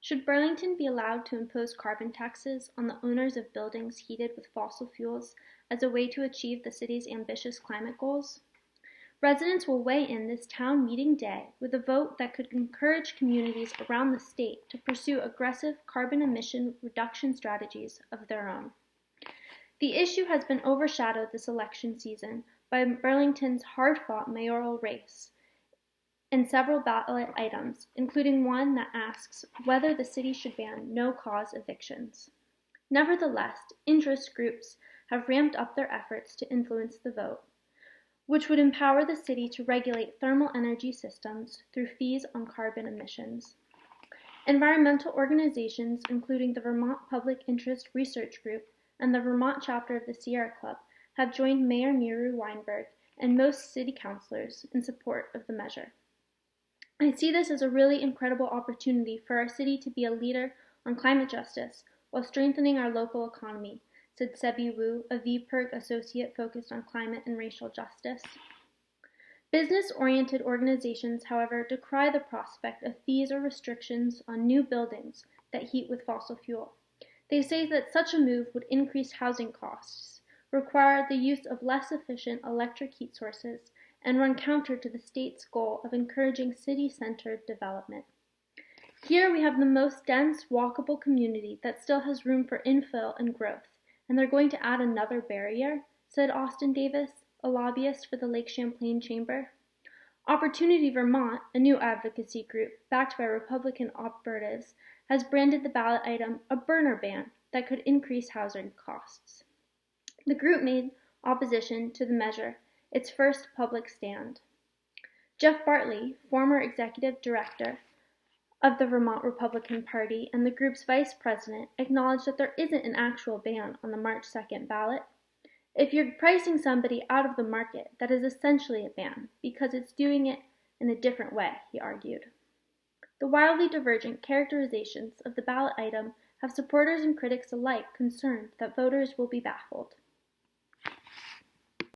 Should Burlington be allowed to impose carbon taxes on the owners of buildings heated with fossil fuels as a way to achieve the city's ambitious climate goals? Residents will weigh in this town meeting day with a vote that could encourage communities around the state to pursue aggressive carbon emission reduction strategies of their own. The issue has been overshadowed this election season by Burlington's hard-fought mayoral race and several ballot items, including one that asks whether the city should ban no-cause evictions. Nevertheless, interest groups have ramped up their efforts to influence the vote, which would empower the city to regulate thermal energy systems through fees on carbon emissions. Environmental organizations, including the Vermont Public Interest Research Group and the Vermont chapter of the Sierra Club, have joined Mayor Miru Weinberg and most city councilors in support of the measure. I see this as a really incredible opportunity for our city to be a leader on climate justice while strengthening our local economy, said Sebi Wu, a VPIRG associate focused on climate and racial justice. Business-oriented organizations, however, decry the prospect of fees or restrictions on new buildings that heat with fossil fuel. They say that such a move would increase housing costs, require the use of less efficient electric heat sources, and run counter to the state's goal of encouraging city-centered development. Here we have the most dense, walkable community that still has room for infill and growth, and they're going to add another barrier, said Austin Davis, a lobbyist for the Lake Champlain Chamber. Opportunity Vermont, a new advocacy group backed by Republican operatives, has branded the ballot item a burner ban that could increase housing costs. The group made opposition to the measure its first public stand. Jeff Bartley, former executive director of the Vermont Republican Party and the group's vice president, acknowledged that there isn't an actual ban on the March 2nd ballot. If you're pricing somebody out of the market, that is essentially a ban, because it's doing it in a different way, he argued. The wildly divergent characterizations of the ballot item have supporters and critics alike concerned that voters will be baffled.